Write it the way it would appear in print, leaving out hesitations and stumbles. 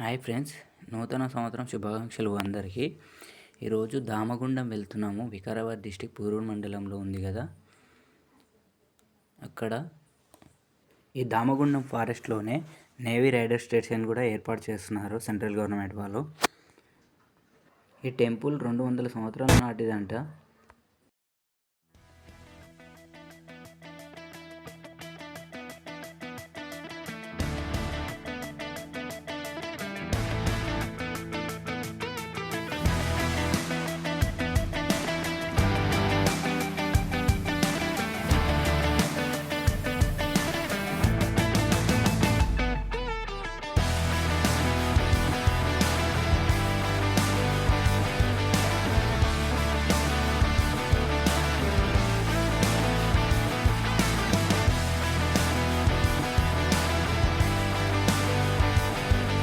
Hi friends, నూతన సంవత్సరం శుభాకాంక్షలు అందరికీ. ఈరోజు దామగుండం వెళ్తున్నాము. వికారాబాద్ డిస్టిక్ పూరూరు మండలంలో ఉంది కదా. అక్కడ ఈ దామగుండం ఫారెస్ట్లోనే నేవీ రైడర్ స్టేషన్ కూడా ఏర్పాటు చేస్తున్నారు సెంట్రల్ గవర్నమెంట్ వాళ్ళు. ఈ టెంపుల్ 200 సంవత్సరాల నాటిదంట.